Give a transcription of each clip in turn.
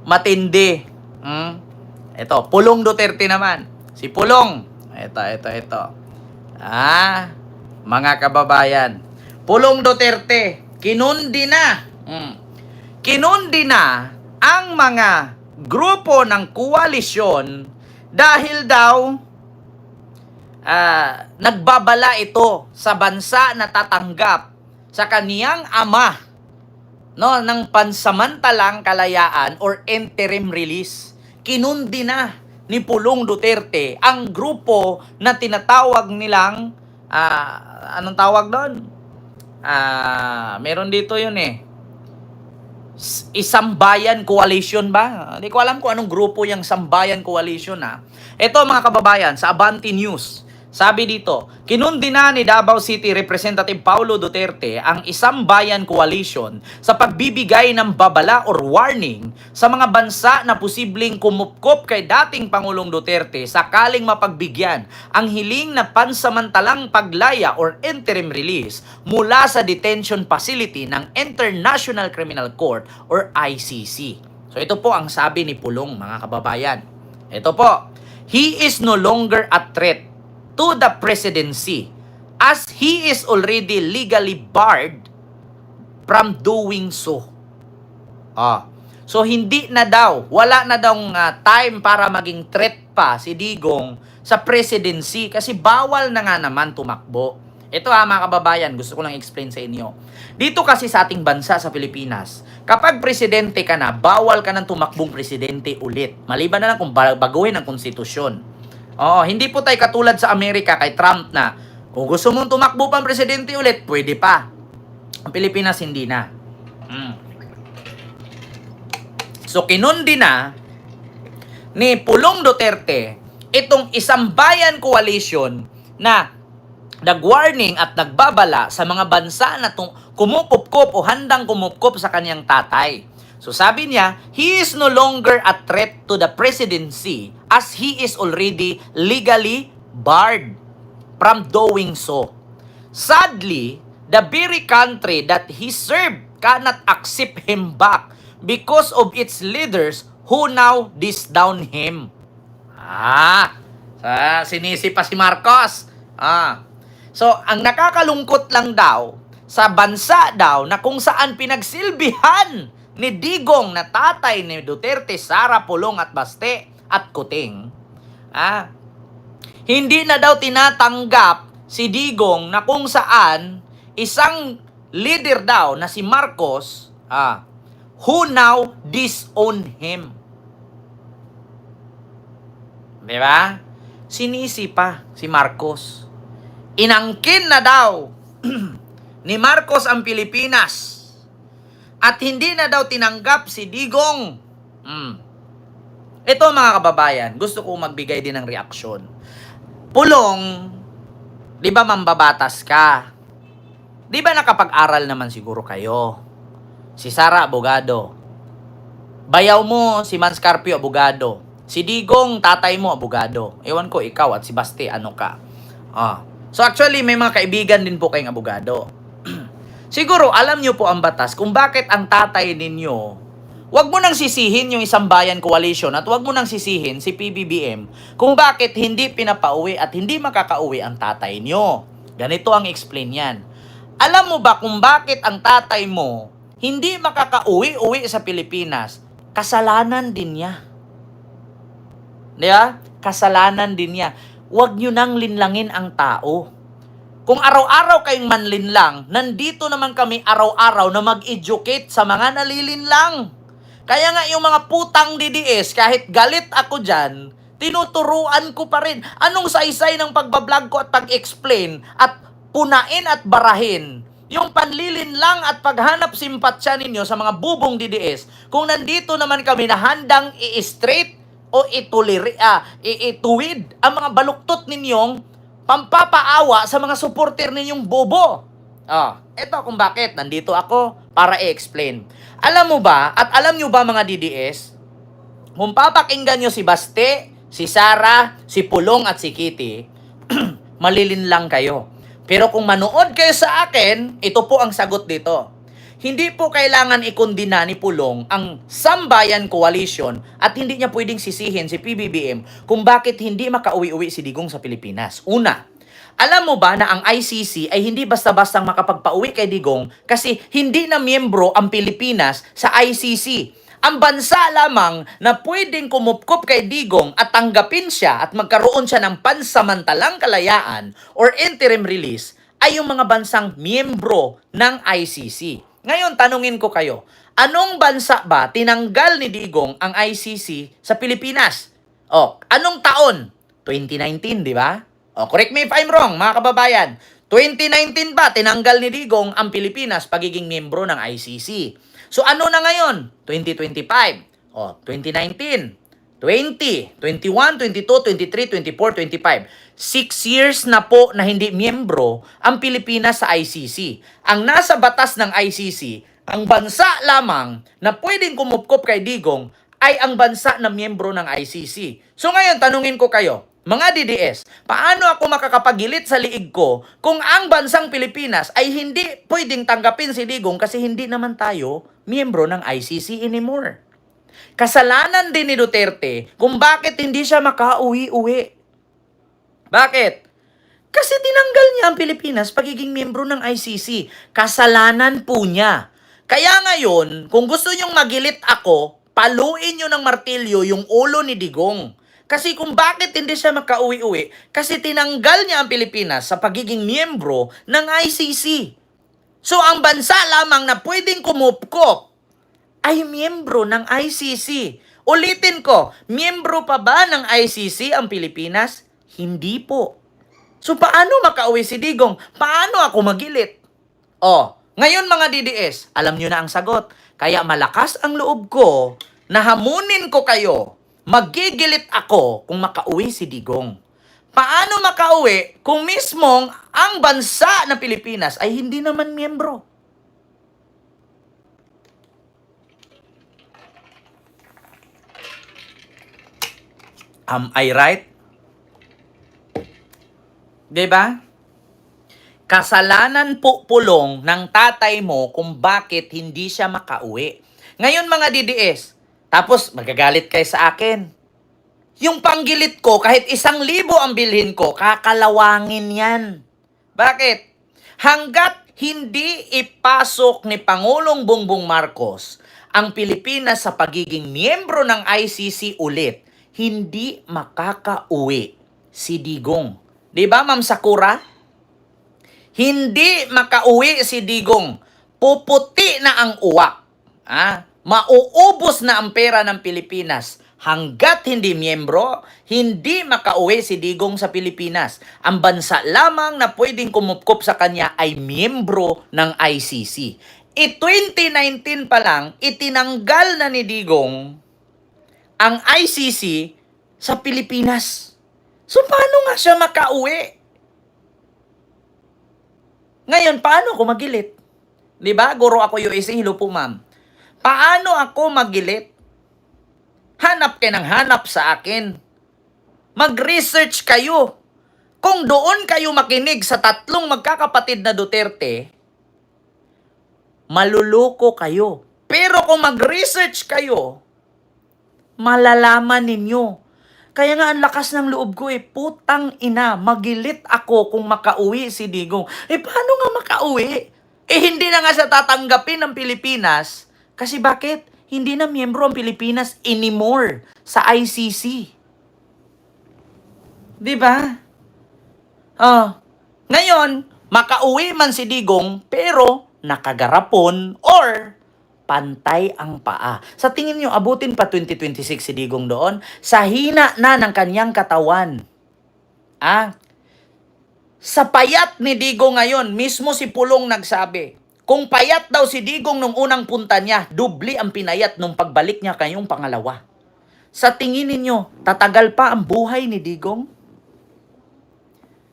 matindi. Ito, Pulong Duterte naman. Si Pulong. Ito. Mga kababayan. Pulong Duterte, kinundi na. Kinundi na ang mga grupo ng koalisyon dahil daw nagbabala ito sa bansa na tatanggap sa kaniyang ama, no, ng pansamantalang kalayaan or interim release. Kinundi na ni Pulong Duterte ang grupo na tinatawag nilang anong tawag doon? Meron dito yun Isang Bayan Coalition ba? Hindi ko alam kung anong grupo yung Sambayan Coalition Ito mga kababayan, sa Abante News, sabi dito, kinundi na ni Davao City Representative Paulo Duterte ang Isang Bayan Coalition sa pagbibigay ng babala or warning sa mga bansa na posibleng kumupkop kay dating Pangulong Duterte sakaling mapagbigyan ang hiling na pansamantalang paglaya or interim release mula sa detention facility ng International Criminal Court or ICC. So ito po ang sabi ni Pulong, mga kababayan. Ito po, he is no longer a threat to the presidency as he is already legally barred from doing so. So hindi na daw, wala na daw time para maging threat pa si Digong sa presidency kasi bawal na nga naman tumakbo. Ito mga kababayan, gusto ko lang explain sa inyo. Dito kasi sa ating bansa sa Pilipinas, kapag presidente ka na, bawal ka ng tumakbong presidente ulit. Maliban na lang kung baguhin ang konstitusyon. Hindi po tayo katulad sa Amerika kay Trump na kung gusto mong tumakbo pang presidente ulit, pwede pa. Ang Pilipinas hindi na. So kinundi na ni Pulong Duterte itong Isang Bayan Coalition na nag-warning at nagbabala sa mga bansa na kumupupkop o handang kumupkop sa kanyang tatay. So sabi niya, he is no longer a threat to the presidency as he is already legally barred from doing so. Sadly, the very country that he served cannot accept him back because of its leaders who now disdown him. Sinisi pa si Marcos. So, ang nakakalungkot lang daw, sa bansa daw na kung saan pinagsilbihan ni Digong na tatay ni Duterte, Sara, Pulong at Baste at Kuting, hindi na daw tinatanggap si Digong na kung saan isang leader daw na si Marcos who now disown him. Diba? Sinisi pa si Marcos. Inangkin na daw ni Marcos ang Pilipinas. At hindi na daw tinanggap si Digong. Ito mga kababayan, gusto ko magbigay din ng reaksyon. Pulong, di ba mambabatas ka? Di ba nakapag-aral naman siguro kayo? Si Sara, abogado. Bayaw mo, si Manscarpio, abogado. Si Digong, tatay mo, abogado. Ewan ko, ikaw at si Baste, ano ka? So actually, may mga kaibigan din po kayong abogado. Siguro, alam nyo po ang batas kung bakit ang tatay ninyo, wag mo nang sisihin yung Isang Bayan Coalition at wag mo nang sisihin si PBBM kung bakit hindi pinapauwi at hindi makakauwi ang tatay nyo. Ganito ang explain yan. Alam mo ba kung bakit ang tatay mo hindi makakauwi-uwi sa Pilipinas? Kasalanan din niya. Diba? Kasalanan din niya. Huwag nyo nang linlangin ang tao. Kung araw-araw kayong manlinlang, nandito naman kami araw-araw na mag-educate sa mga nalilinlang. Kaya nga yung mga putang DDS, kahit galit ako dyan, tinuturuan ko pa rin. Anong saysay ng pagbablog ko at pag-explain at punain at barahin yung panlilinlang at paghanap simpatsya ninyo sa mga bubong DDS kung nandito naman kami na handang i-straight o ituwid ang mga baluktot ninyong pampapaawa sa mga supporter ninyong bobo. Ito kung bakit nandito ako para i-explain. Alam mo ba, at alam nyo ba mga DDS, kung papakinggan nyo si Baste, si Sara, si Pulong at si Kitty, malilinlang kayo. Pero kung manood kayo sa akin, ito po ang sagot dito. hindi po kailangan ikondina ni Pulong ang Sambayan Coalition at hindi niya pwedeng sisihin si PBBM kung bakit hindi makauwi-uwi si Digong sa Pilipinas. Una, alam mo ba na ang ICC ay hindi basta-bastang makapagpauwi kay Digong kasi hindi na miyembro ang Pilipinas sa ICC. Ang bansa lamang na pwedeng kumupkop kay Digong at tanggapin siya at magkaroon siya ng pansamantalang kalayaan or interim release ay yung mga bansang miyembro ng ICC. Ngayon, tanungin ko kayo, anong bansa ba tinanggal ni Digong ang ICC sa Pilipinas? O, anong taon? 2019, di ba? O, correct me if I'm wrong, mga kababayan. 2019 ba tinanggal ni Digong ang Pilipinas pagiging miyembro ng ICC? So, ano na ngayon? 2025. O, 2019. 20, 21, 22, 23, 24, 25. 6 years na po na hindi miyembro ang Pilipinas sa ICC. Ang nasa batas ng ICC, ang bansa lamang na pwedeng kumupkop kay Digong ay ang bansa na miyembro ng ICC. So ngayon, tanungin ko kayo, mga DDS, paano ako makakapagilit sa liig ko kung ang bansang Pilipinas ay hindi pwedeng tanggapin si Digong kasi hindi naman tayo miyembro ng ICC anymore? Kasalanan din ni Duterte kung bakit hindi siya makauwi-uwi. Bakit? Kasi tinanggal niya ang Pilipinas pagiging miyembro ng ICC. Kasalanan po niya. Kaya ngayon, kung gusto niyong magilit ako, paluin niyo ng martilyo yung ulo ni Digong. Kasi kung bakit hindi siya makauwi-uwi, kasi tinanggal niya ang Pilipinas sa pagiging miyembro ng ICC. So ang bansa lamang na pwedeng kumupkop ay miyembro ng ICC. Ulitin ko, miyembro pa ba ng ICC ang Pilipinas? Hindi po. So paano makauwi si Digong? Paano ako magilit? Ngayon mga DDS, alam nyo na ang sagot. Kaya malakas ang loob ko na hamunin ko kayo. Magigilit ako kung makauwi si Digong. Paano makauwi kung mismong ang bansa na Pilipinas ay hindi naman miyembro? Am I right? Diba? Kasalanan po Pulong ng tatay mo kung bakit hindi siya makauwi. Ngayon mga DDS, tapos magagalit kayo sa akin. Yung panggilit ko, kahit 1,000 ang bilhin ko, kakalawangin yan. Bakit? Hanggat hindi ipasok ni Pangulong Bongbong Marcos ang Pilipinas sa pagiging miyembro ng ICC ulit, hindi makakauwi si Digong. Di ba, Ma'am Sakura? Hindi makauwi si Digong. Puputi na ang uwak. Mauubos na ang pera ng Pilipinas. Hanggat hindi miyembro, hindi makauwi si Digong sa Pilipinas. Ang bansa lamang na pwedeng kumupkop sa kanya ay miyembro ng ICC. 2019 pa lang, itinanggal na ni Digong ang ICC sa Pilipinas. So, paano nga siya makauwi? Ngayon, paano ako magilit? Diba? Guro ako USA. Hello po, ma'am. Paano ako magilit? Hanap kayo ng hanap sa akin. Mag-research kayo. Kung doon kayo makinig sa 3 magkakapatid na Duterte, maluluko kayo. Pero kung mag-research kayo, malalaman ninyo. Kaya nga ang lakas ng loob ko putang ina, magilit ako kung makauwi si Digong. Paano nga makauwi? Hindi na nga siya tatanggapin ng Pilipinas. Kasi bakit? Hindi na miyembro ang Pilipinas anymore sa ICC. Diba? Ngayon, makauwi man si Digong, pero nakagarapon or pantay ang paa. Sa tingin nyo, abutin pa 2026 si Digong doon? Sa hina na ng kanyang katawan. Sa payat ni Digong ngayon, mismo si Pulong nagsabi, kung payat daw si Digong nung unang punta niya, dubli ang pinayat nung pagbalik niya kayong pangalawa. Sa tingin ninyo, tatagal pa ang buhay ni Digong?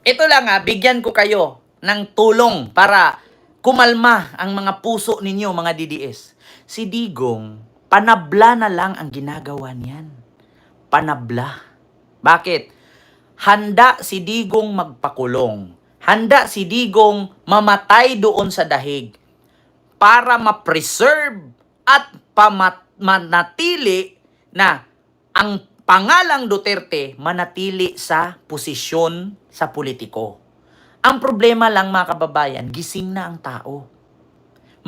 Ito lang bigyan ko kayo ng tulong para kumalma ang mga puso ninyo, mga DDS. Si Digong, panabla na lang ang ginagawa niyan. Panabla. Bakit? Handa si Digong magpakulong. Handa si Digong mamatay doon sa dahig. para ma-preserve at manatili na ang pangalang Duterte manatili sa posisyon sa politiko. Ang problema lang mga kababayan, gising na ang tao.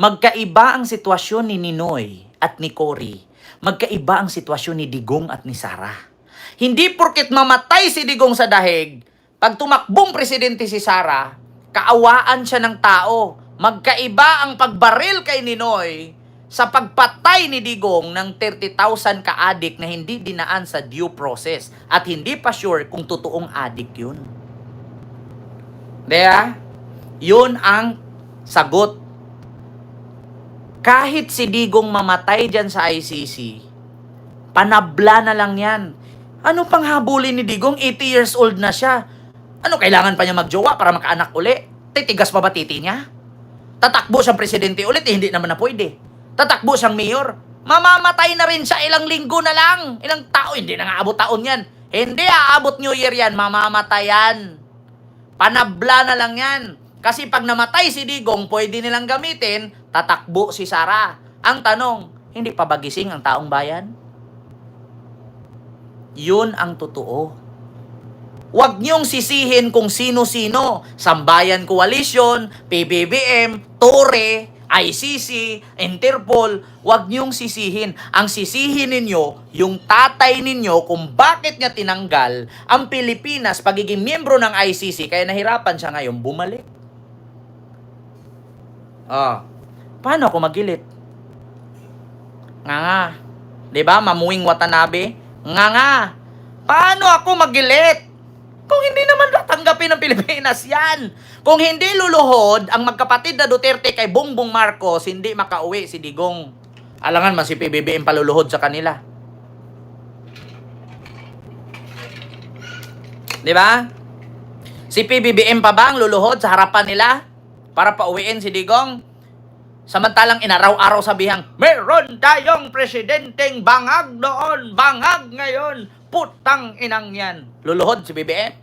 Magkaiba ang sitwasyon ni Ninoy at ni Cory. Magkaiba ang sitwasyon ni Digong at ni Sara. Hindi porket mamatay si Digong sa dahig, pag tumakbong presidente si Sara, kaawaan siya ng tao. Magkaiba ang pagbaril kay Ninoy sa pagpatay ni Digong ng 30,000 ka-adik na hindi dinaan sa due process at hindi pa sure kung totoong adik yun. Diba? Yun ang sagot. Kahit si Digong mamatay dyan sa ICC, panabla na lang yan. Ano pang habulin ni Digong? 80 years old na siya. Ano, kailangan pa niya magjowa para makaanak uli? Titigas pa ba titi niya? Tatakbo siyang presidente ulit, hindi naman na pwede. Tatakbo siyang mayor, mamamatay na rin siya ilang linggo na lang. Ilang tao, hindi na nga abot taon yan. Hindi aabot New Year yan, mamamatay yan. Panabla na lang yan. Kasi pag namatay si Digong, pwede nilang gamitin, tatakbo si Sara. Ang tanong, hindi pa ba gising ang taong bayan? Yun ang totoo. Huwag niyong sisihin kung sino-sino. Sambayan Coalition, PBBM, Tore, ICC, Interpol, huwag niyong sisihin. Ang sisihin ninyo, yung tatay ninyo kung bakit niya tinanggal ang Pilipinas pagiging miyembro ng ICC, kaya nahirapan siya ngayon bumalik. Paano ako magilit? Nga. 'Di ba? Mamuwing Watanabe. Nga. Paano ako magilit? Kung hindi naman tatanggapin ng Pilipinas yan. Kung hindi luluhod ang magkapatid na Duterte kay Bongbong Marcos, hindi makauwi si Digong. Alangan man si PBBM paluluhod sa kanila. Di ba? Si PBBM pa ba ang luluhod sa harapan nila para pauwiin si Digong? Samantalang inaraw-araw sabihang, meron tayong presidenteng bangag noon, bangag ngayon, putang inang yan. Luluhod si BBM.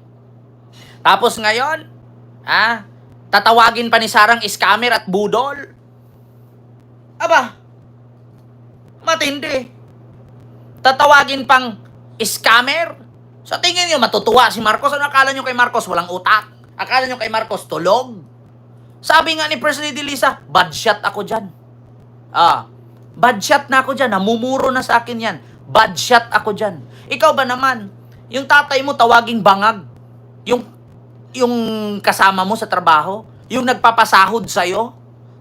Tapos ngayon, tatawagin pa ni Sarang scammer at budol. Aba, matindi. Tatawagin pang scammer. Sa tingin niyo matutuwa si Marcos? Ano akala niyo kay Marcos walang utak? Akala niyo kay Marcos tulog? Sabi nga ni First Lady Lisa, bad shot ako dyan. Bad shot na ako dyan. Namumuro na sa akin yan. Bad shot ako dyan. Ikaw ba naman, yung tatay mo tawaging bangag? Yung kasama mo sa trabaho? Yung nagpapasahod sa'yo?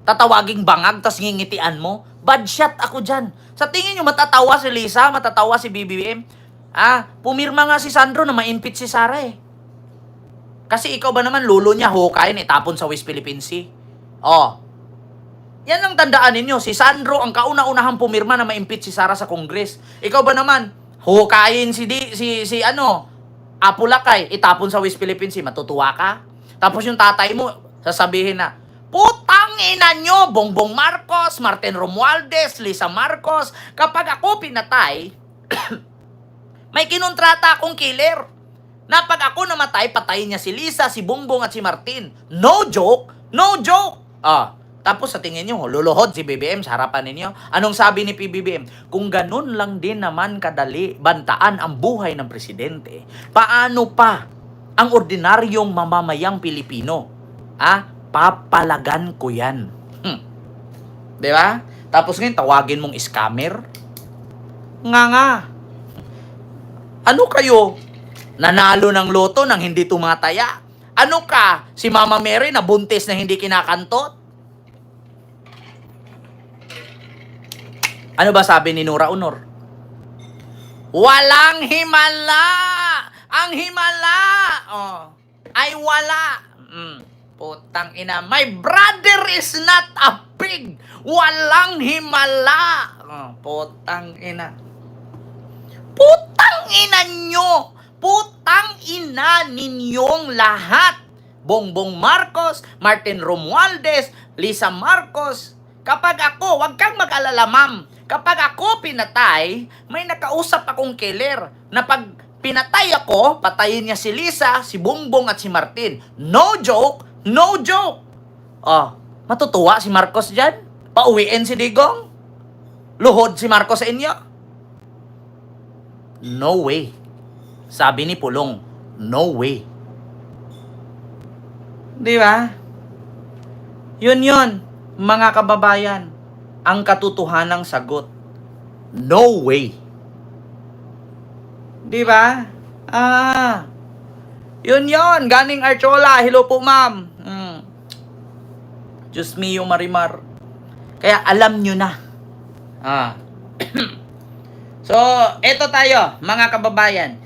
Tatawaging bangag, tas ngingitian mo? Bad shot ako dyan. Sa tingin nyo, matatawa si Lisa, matatawa si BBM? Pumirma nga si Sandro na ma-impeach si Sara eh. Kasi ikaw ba naman, lulo niya, hukayin, itapon sa West Philippine Sea. Yan ang tandaan ninyo. Si Sandro ang kauna-unahang pumirma na ma-impeach si Sara sa Congress. Ikaw ba naman, hukayin si Apulakay, itapon sa West Philippine Sea. Matutuwa ka? Tapos yung tatay mo, sasabihin na, putang ina nyo, Bongbong Marcos, Martin Romualdez, Lisa Marcos, kapag ako pinatay, may kinontrata akong killer. Na pag ako namatay, patayin niya si Lisa, si Bongbong at si Martin. No joke? No joke! Tapos sa tingin niyo, luluhod si BBM sa harapan ninyo. Anong sabi ni PBBM? Kung ganun lang din naman kadali bantaan ang buhay ng presidente, paano pa ang ordinaryong mamamayang Pilipino? Papalagan ko yan. Di ba? Tapos ngayon, tawagin mong scammer? Nga. Ano kayo? Nanalo ng loto nang hindi tumataya? Ano ka? Si Mama Mary na buntis na hindi kinakantot? Ano ba sabi ni Nora Honor? Walang himala! Ang himala! Ay wala! Putang ina. My brother is not a pig! Walang himala! Putang ina. Putang ina nyo! Putang ina ninyong lahat! Bongbong Marcos, Martin Romualdez, Lisa Marcos. Kapag ako, wag kang mag-alala, ma'am. Kapag ako pinatay, may nakausap akong killer na pag pinatay ako, patayin niya si Lisa, si Bongbong at si Martin. No joke! No joke! Matutuwa si Marcos dyan? Pauwiin si Digong? Luhod si Marcos sa inyo? No way. Sabi ni Pulong, no way. Di ba? Yun, mga kababayan, ang katotohanang sagot. No way. Di ba? Yun, ganing Archola. Hello po, ma'am. Diyos mio, Marimar. Kaya alam nyo na. So, eto tayo, mga kababayan.